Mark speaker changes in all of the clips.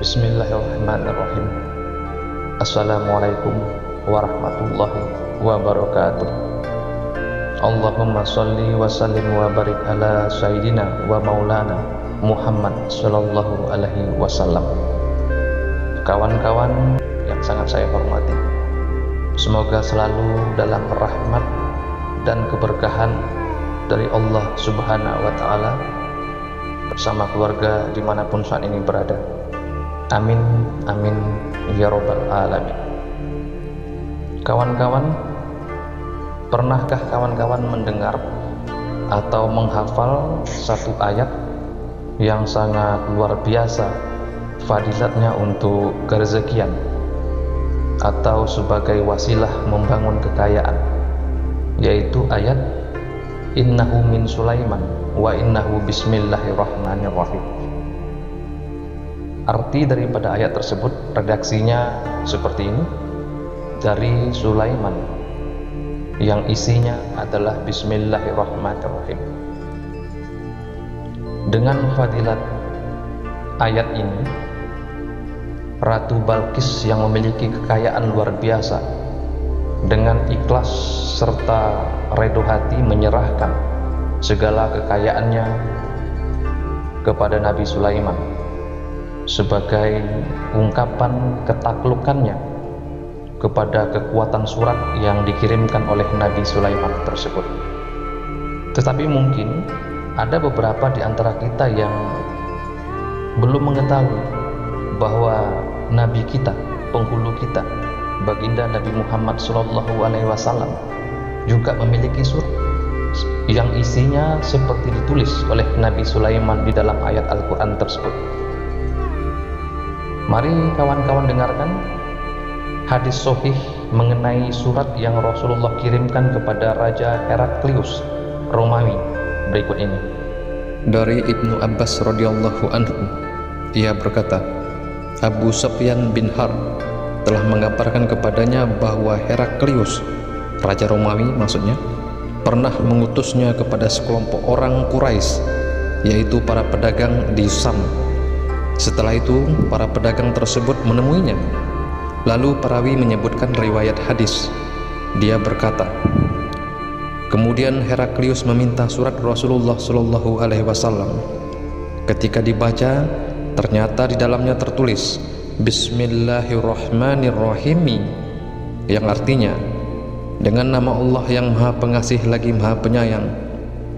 Speaker 1: Bismillahirrahmanirrahim. Assalamualaikum warahmatullahi wabarakatuh. Allahumma salli wa sallim wa barik ala sayyidina wa maulana Muhammad sallallahu alaihi wasallam. Kawan-kawan yang sangat saya hormati, semoga selalu dalam rahmat dan keberkahan dari Allah Subhanahu wa ta'ala bersama keluarga dimanapun saat ini berada. Amin, amin, ya robbal alamin. Kawan-kawan, pernahkah kawan-kawan mendengar atau menghafal satu ayat yang sangat luar biasa fadilatnya untuk kerezekian atau sebagai wasilah membangun kekayaan, yaitu ayat innahu min Sulaiman wa innahu bismillahirrahmanirrahim. Arti daripada ayat tersebut, redaksinya seperti ini: dari Sulaiman, yang isinya adalah bismillahirrahmanirrahim. Dengan fadilat ayat ini, Ratu Balqis yang memiliki kekayaan luar biasa dengan ikhlas serta redo hati menyerahkan segala kekayaannya kepada Nabi Sulaiman sebagai ungkapan ketaklukannya kepada kekuatan surat yang dikirimkan oleh Nabi Sulaiman tersebut. Tetapi mungkin ada beberapa di antara kita yang belum mengetahui bahwa Nabi kita, penghulu kita, baginda Nabi Muhammad SAW juga memiliki surat yang isinya seperti ditulis oleh Nabi Sulaiman di dalam ayat Al-Quran tersebut. Mari kawan-kawan dengarkan hadis sahih mengenai surat yang Rasulullah kirimkan kepada Raja Heraklius Romawi berikut ini. Dari Ibnu Abbas radhiyallahu anhu, ia berkata, Abu Sufyan bin Harb telah mengabarkan kepadanya bahwa Heraklius, Raja Romawi maksudnya, pernah mengutusnya kepada sekelompok orang Quraisy, yaitu para pedagang di Sam. Setelah itu para pedagang tersebut menemuinya. Lalu perawi menyebutkan riwayat hadis. Dia berkata, kemudian Heraklius meminta surat Rasulullah Shallallahu Alaihi Wasallam. Ketika dibaca, ternyata di dalamnya tertulis Bismillahirrahmanirrahim, yang artinya dengan nama Allah yang Maha Pengasih lagi Maha Penyayang,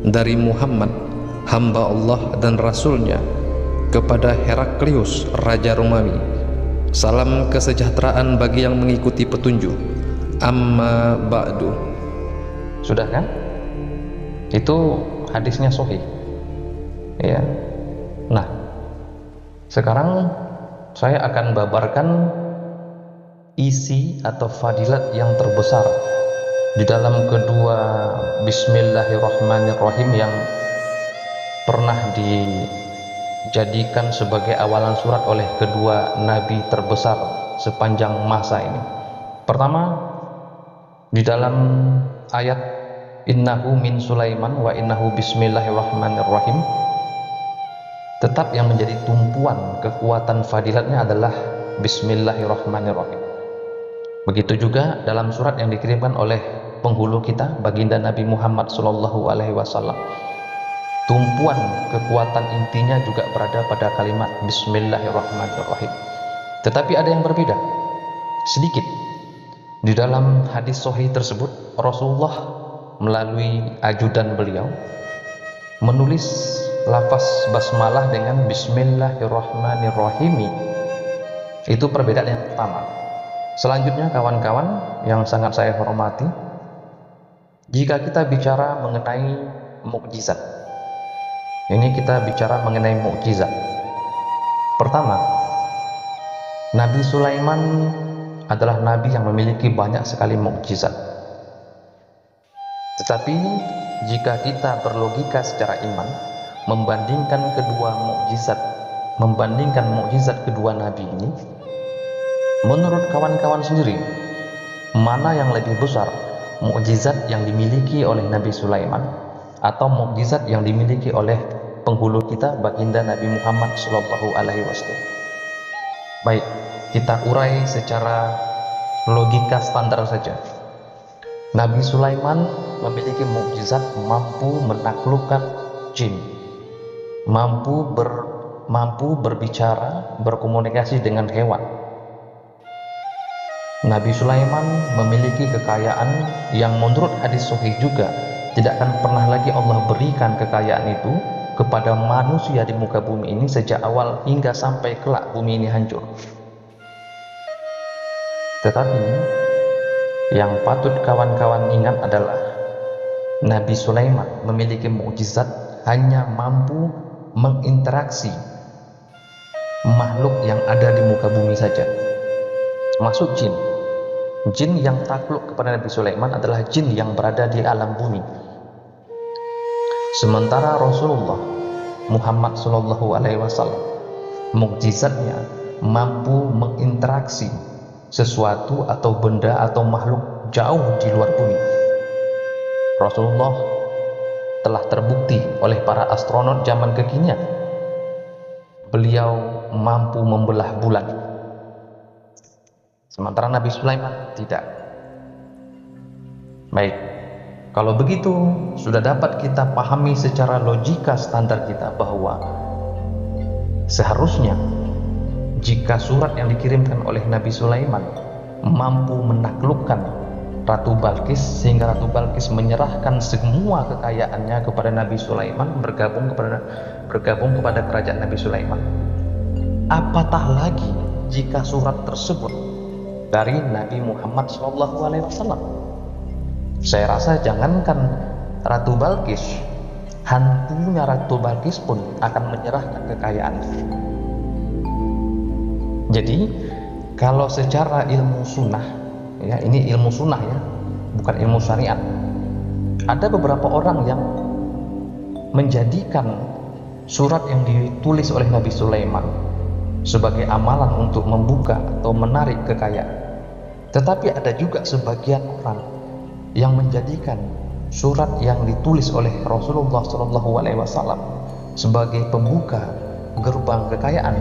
Speaker 1: dari Muhammad, hamba Allah dan Rasulnya, kepada Heraklius, Raja Romawi. Salam kesejahteraan bagi yang mengikuti petunjuk. Amma ba'du. Sudah kan? Itu hadisnya sahih. Ya. Nah, sekarang saya akan babarkan isi atau fadilat yang terbesar di dalam kedua Bismillahirrahmanirrahim yang pernah dijadikan sebagai awalan surat oleh kedua nabi terbesar sepanjang masa ini. Pertama, di dalam ayat innahu min Sulaiman wa innahu bismillahirrahmanirrahim, tetap yang menjadi tumpuan kekuatan fadilatnya adalah bismillahirrahmanirrahim. Begitu juga dalam surat yang dikirimkan oleh penghulu kita, baginda Nabi Muhammad SAW, tumpuan kekuatan intinya juga berada pada kalimat bismillahirrahmanirrahim. Tetapi ada yang berbeda sedikit. Di dalam hadis sahih tersebut, Rasulullah melalui ajudan beliau menulis lafaz basmalah dengan bismillahirrahmanirrahim. Itu perbedaan yang pertama. Selanjutnya kawan-kawan yang sangat saya hormati, jika kita bicara mengenai mukjizat, ini kita bicara mengenai mukjizat. Pertama, Nabi Sulaiman adalah nabi yang memiliki banyak sekali mukjizat. Tetapi jika kita berlogika secara iman, membandingkan mukjizat kedua nabi ini, menurut kawan-kawan sendiri, mana yang lebih besar, mukjizat yang dimiliki oleh Nabi Sulaiman atau mukjizat yang dimiliki oleh penghulu kita, baginda Nabi Muhammad SAW? Baik, kita urai secara logika standar saja. Nabi Sulaiman memiliki mukjizat mampu menaklukkan jin, mampu berbicara, berkomunikasi dengan hewan. Nabi Sulaiman memiliki kekayaan yang menurut hadis sahih juga tidak akan pernah lagi Allah berikan kekayaan itu kepada manusia di muka bumi ini sejak awal hingga sampai kelak bumi ini hancur. Tetapi yang patut kawan-kawan ingat adalah Nabi Sulaiman memiliki mukjizat hanya mampu menginteraksi makhluk yang ada di muka bumi saja, termasuk jin. Jin yang takluk kepada Nabi Sulaiman adalah jin yang berada di alam bumi. Sementara Rasulullah Muhammad SAW mukjizatnya mampu menginteraksi sesuatu atau benda atau makhluk jauh di luar bumi. Rasulullah telah terbukti oleh para astronot zaman kekinian. Beliau mampu membelah bulan. Sementara Nabi Sulaiman tidak. Baik, kalau begitu sudah dapat kita pahami secara logika standar kita bahwa seharusnya jika surat yang dikirimkan oleh Nabi Sulaiman mampu menaklukkan Ratu Balkis sehingga Ratu Balkis menyerahkan semua kekayaannya kepada Nabi Sulaiman, bergabung kepada kerajaan Nabi Sulaiman, apatah lagi jika surat tersebut dari Nabi Muhammad SAW. Saya rasa jangankan Ratu Balkis, hantunya Ratu Balkis pun akan menyerahkan kekayaannya. Jadi kalau secara ilmu sunnah, ya ini ilmu sunnah ya, bukan ilmu syariat, ada beberapa orang yang menjadikan surat yang ditulis oleh Nabi Sulaiman sebagai amalan untuk membuka atau menarik kekayaan. Tetapi ada juga sebagian orang yang menjadikan surat yang ditulis oleh Rasulullah SAW sebagai pembuka gerbang kekayaan.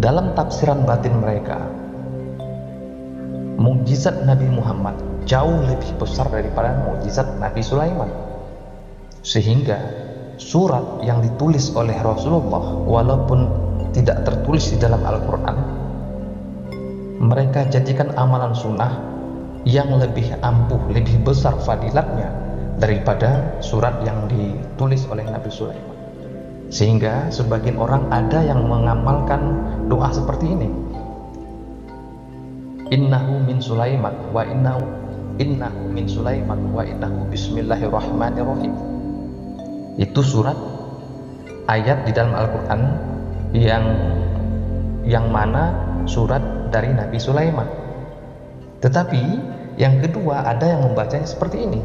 Speaker 1: Dalam tafsiran batin mereka, mukjizat Nabi Muhammad jauh lebih besar daripada mukjizat Nabi Sulaiman, sehingga surat yang ditulis oleh Rasulullah walaupun tidak tertulis di dalam Al-Quran, mereka jadikan amalan sunnah yang lebih ampuh, lebih besar fadilatnya daripada surat yang ditulis oleh Nabi Sulaiman. Sehingga sebagian orang ada yang mengamalkan doa seperti ini: innahu min Sulaiman wa innahu min Sulaiman wa innahu bismillahirrahmanirrahim. Itu surat ayat di dalam Al-Quran yang mana surat dari Nabi Sulaiman. Tetapi yang kedua ada yang membacanya seperti ini: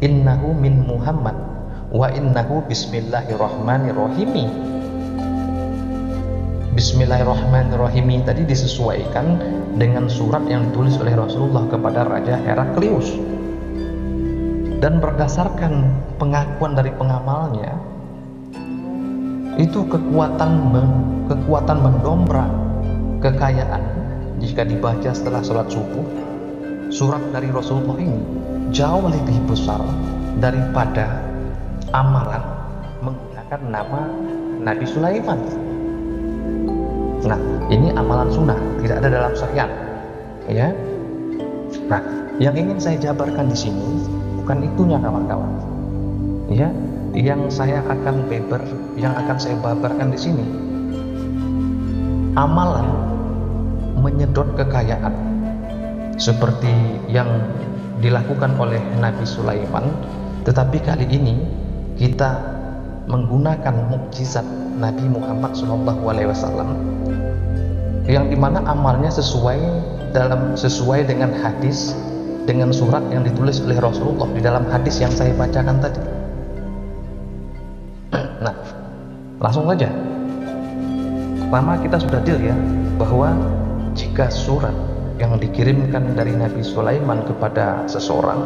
Speaker 1: innahu min Muhammad wa innahu bismillahirrahmanirrahim. Bismillahirrahmanirrahim tadi disesuaikan dengan surat yang ditulis oleh Rasulullah kepada Raja Heraklius, dan berdasarkan pengakuan dari pengamalnya, itu kekuatan mendobrak kekayaan jika dibaca setelah sholat subuh. Surat dari Rasulullah ini jauh lebih besar daripada amalan menggunakan nama Nabi Sulaiman. Nah, ini amalan sunnah, tidak ada dalam syariat, ya. Nah, yang ingin saya jabarkan di sini bukan itunya kawan-kawan, ya. Yang akan saya babarkan di sini, amalan menyedot kekayaan seperti yang dilakukan oleh Nabi Sulaiman, tetapi kali ini kita menggunakan mukjizat Nabi Muhammad SAW, yang dimana amalnya sesuai dengan hadis, dengan surat yang ditulis oleh Rasulullah di dalam hadis yang saya bacakan tadi. Nah, langsung saja. Pertama kita sudah deal ya, bahwa jika surat yang dikirimkan dari Nabi Sulaiman kepada seseorang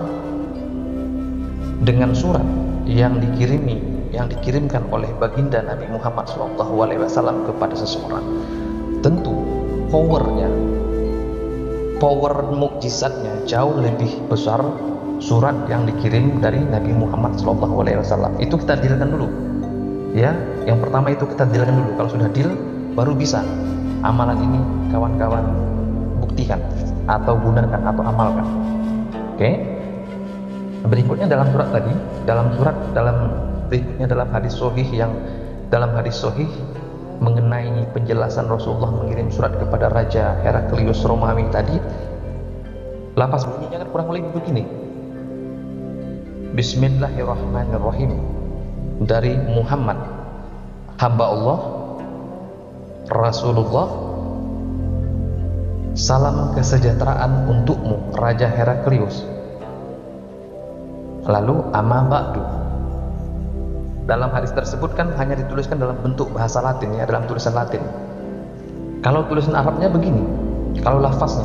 Speaker 1: dengan surat yang dikirimi yang dikirimkan oleh baginda Nabi Muhammad SAW kepada seseorang, tentu power mukjizatnya jauh lebih besar surat yang dikirim dari Nabi Muhammad SAW. Itu kita dealkan dulu ya. Yang pertama itu kita dealkan dulu. Kalau sudah deal, baru bisa amalan ini kawan-kawan buktikan atau gunakan atau amalkan. Oke. Berikutnya dalam surat tadi, berikutnya dalam hadis sahih mengenai penjelasan Rasulullah mengirim surat kepada Raja Heraklius Romawi tadi, lafaz bunyinya kan kurang lebih begini: Bismillahirrahmanirrahim, dari Muhammad, hamba Allah, Rasulullah, salam kesejahteraan untukmu Raja Heraklius. Lalu amma ba'du. Dalam hadis tersebut kan hanya dituliskan dalam bentuk bahasa Latin ya, dalam tulisan Latin. Kalau tulisan Arabnya begini, kalau lafaz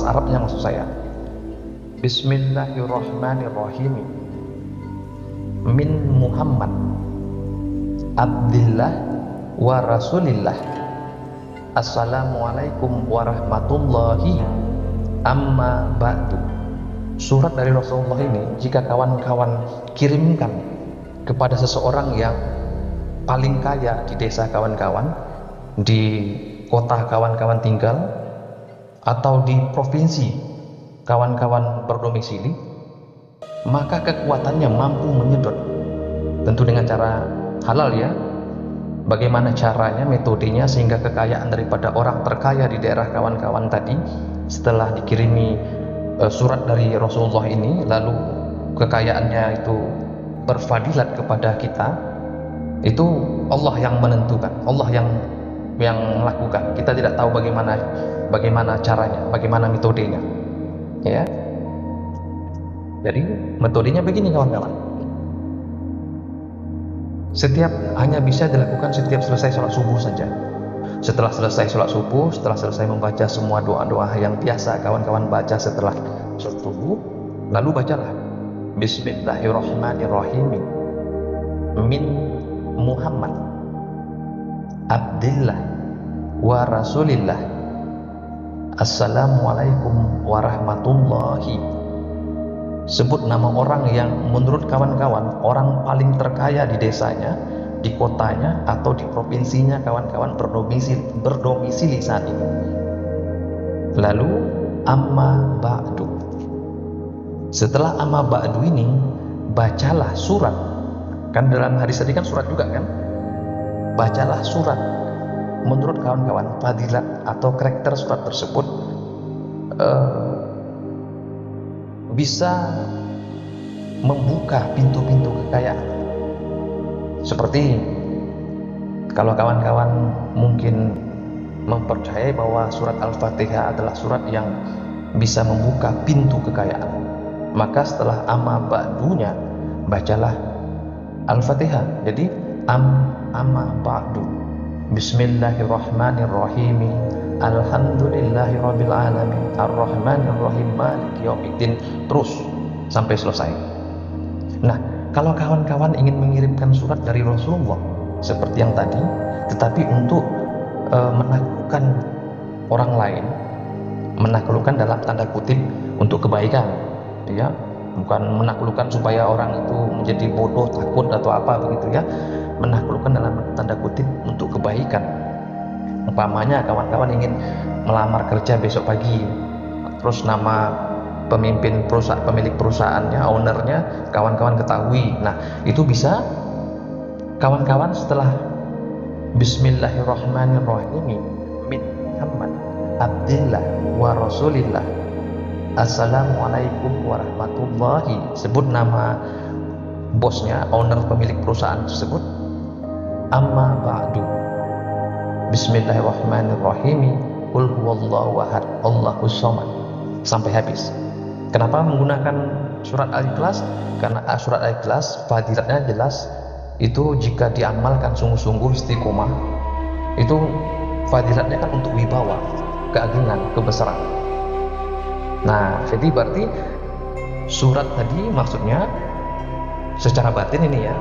Speaker 1: Arabnya maksud saya, Bismillahirrahmanirrahim, min Muhammad Abdillah wa Rasulillah, Assalamualaikum warahmatullahi amma ba'du. Surat dari Rasulullah ini jika kawan-kawan kirimkan kepada seseorang yang paling kaya di desa kawan-kawan, di kota kawan-kawan tinggal, atau di provinsi kawan-kawan berdomisili, maka kekuatannya mampu menyedot, tentu dengan cara halal ya. Bagaimana caranya, metodenya, sehingga kekayaan daripada orang terkaya di daerah kawan-kawan tadi setelah dikirimi surat dari Rasulullah ini, lalu kekayaannya itu berfadilat kepada kita, itu Allah yang menentukan, Allah yang melakukan. Kita tidak tahu bagaimana caranya, bagaimana metodenya ya. Jadi metodenya begini kawan-kawan, hanya bisa dilakukan setiap selesai sholat subuh saja. Setelah selesai sholat subuh, setelah selesai membaca semua doa-doa yang biasa kawan-kawan baca setelah sholat subuh, lalu bacalah Bismillahirrahmanirrahim, min Muhammad Abdillah wa Rasulillah, Assalamualaikum warahmatullahi. Sebut nama orang yang menurut kawan-kawan orang paling terkaya di desanya, di kotanya, atau di provinsinya kawan-kawan berdomisili saat ini. Lalu amma ba'du. Setelah amma ba'du ini, bacalah surat. Kan dalam hadis tadi kan surat juga kan? Bacalah surat. Menurut kawan-kawan, fadilat atau karakter surat tersebut bisa membuka pintu-pintu kekayaan. Seperti kalau kawan-kawan mungkin mempercayai bahwa surat Al-Fatihah adalah surat yang bisa membuka pintu kekayaan, maka setelah amma ba'dunya bacalah Al-Fatihah. Jadi amma ba'du, Bismillahirrahmanirrahim, Alhamdulillahirabbil alamin, Arrahmanirrahim, Maliki yaumiddin, terus sampai selesai. Nah, kalau kawan-kawan ingin mengirimkan surat dari Rasulullah seperti yang tadi, tetapi untuk menaklukkan orang lain, menaklukkan dalam tanda kutip untuk kebaikan, ya, bukan menaklukkan supaya orang itu menjadi bodoh, takut atau apa begitu ya, menaklukkan dalam tanda kutip untuk kebaikan. Umpamanya kawan-kawan ingin melamar kerja besok pagi, terus nama pemilik perusahaannya, ownernya kawan-kawan ketahui. Nah, itu bisa kawan-kawan setelah Bismillahirrahmanirrahim, min Muhammad Abdillah wa Rasulillah, Assalamualaikum warahmatullahi, sebut nama bosnya, owner pemilik perusahaan tersebut. Amma ba'du, Bismillahirrahmanirrahim, Qul huwallahu ahad, Allahus samad, sampai habis. Kenapa menggunakan surat Al-Ikhlas? Karena surat Al-Ikhlas fadilatnya jelas, itu jika diamalkan sungguh-sungguh istiqomah, itu fadilatnya kan untuk wibawa, keagungan, kebesaran. Nah, jadi berarti surat tadi maksudnya secara batin ini ya,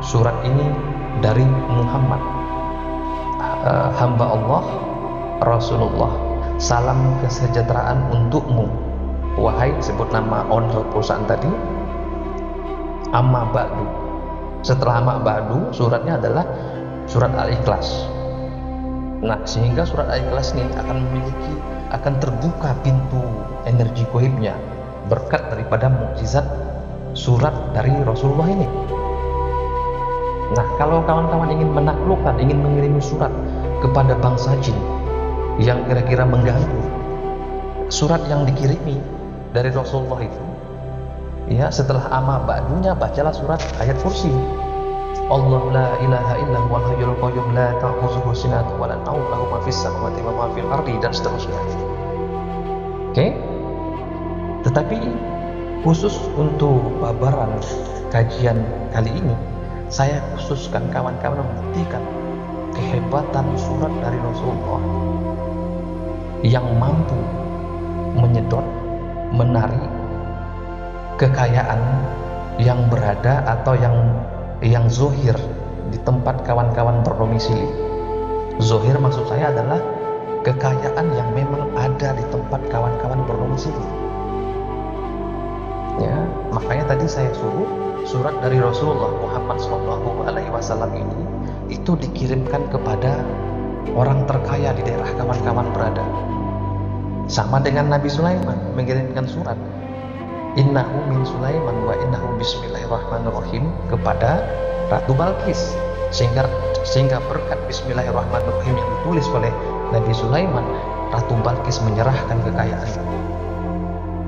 Speaker 1: surat ini dari Muhammad, hamba Allah, Rasulullah. Salam kesejahteraan untukmu, wahai, sebut nama owner perusahaan tadi. Amma ba'du. Setelah amma ba'du, suratnya adalah surat Al-Ikhlas. Nah, sehingga surat Al-Ikhlas ini akan terbuka pintu energi goibnya berkat daripada mukjizat surat dari Rasulullah ini. Nah, kalau kawan-kawan ingin menaklukkan, ingin mengirimi surat kepada bangsa jin yang kira-kira mengganggu, surat yang dikirimi dari Rasulullah itu, ya, setelah amma ba'dunya bacalah surat ayat kursi. Allah la ilaha illa huwal hayyul qayyum la ta'khudhuhu sinatun wa la nawm lahu ma fis samawati wa ma fil ardi, dan seterusnya. Oke? Tetapi khusus untuk babaran kajian kali ini, saya khususkan kawan-kawan membuktikan kehebatan surat dari Rasulullah yang mampu menyedot, menarik kekayaan yang berada atau yang zohir di tempat kawan-kawan berdomisili. Zohir maksud saya adalah kekayaan yang memang ada di tempat kawan-kawan berdomisili. Ya, makanya tadi saya suruh surat dari Rasulullah Muhammad SAW ini itu dikirimkan kepada orang terkaya di daerah kawan-kawan berada. Sama dengan Nabi Sulaiman mengirimkan surat innahu min Sulaiman wa innahu bismillahirrahmanirrahim kepada Ratu Balqis, sehingga berkat bismillahirrahmanirrahim yang ditulis oleh Nabi Sulaiman, Ratu Balqis menyerahkan kekayaannya.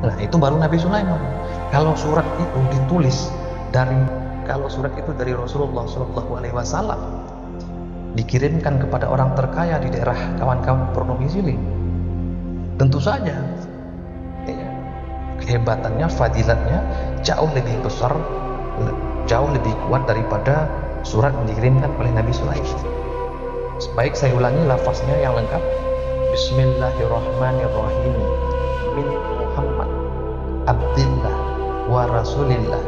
Speaker 1: Nah, itu baru Nabi Sulaiman. Kalau surat itu dari Rasulullah SAW dikirimkan kepada orang terkaya di daerah kawan-kawan berdomisili, tentu saja ya, kehebatannya, fadilatnya jauh lebih besar, jauh lebih kuat daripada surat yang dikirimkan oleh Nabi Sulaiman. Baik, saya ulangi lafaznya yang lengkap. Bismillahirrahmanirrahim. Min Muhammad Abdillah wa Rasulillah.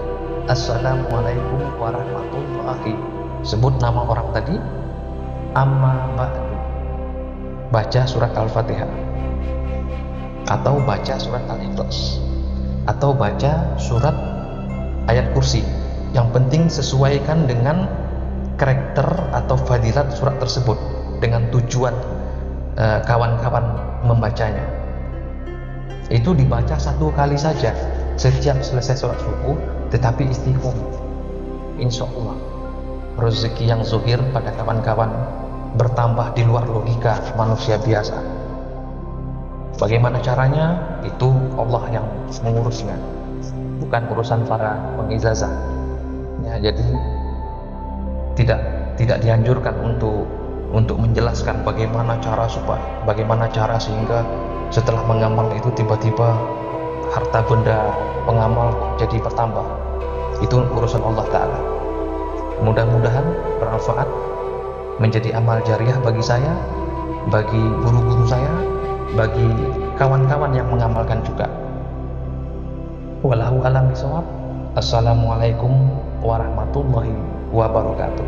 Speaker 1: Assalamualaikum warahmatullahi. Sebut nama orang tadi. Amma ba'du. Baca surat Al-Fatihah, atau baca surat Al-Ikhlas, atau baca surat ayat kursi. Yang penting sesuaikan dengan karakter atau fadilat surat tersebut, dengan tujuan kawan-kawan membacanya. Itu dibaca 1 kali saja setiap selesai sholat subuh, tetapi istiqomah. Insya Allah rezeki yang zuhir pada kawan-kawan bertambah di luar logika manusia biasa. Bagaimana caranya? Itu Allah yang mengurusnya, bukan urusan para pengijazah. Ya, jadi tidak dianjurkan untuk menjelaskan bagaimana cara sehingga setelah mengamal itu tiba-tiba harta benda pengamal jadi bertambah. Itu urusan Allah Ta'ala. Mudah-mudahan bermanfaat, menjadi amal jariah bagi saya, bagi guru-guru saya, bagi kawan-kawan yang mengamalkan juga. Wallahu a'lam bishawab. Assalamualaikum warahmatullahi wabarakatuh.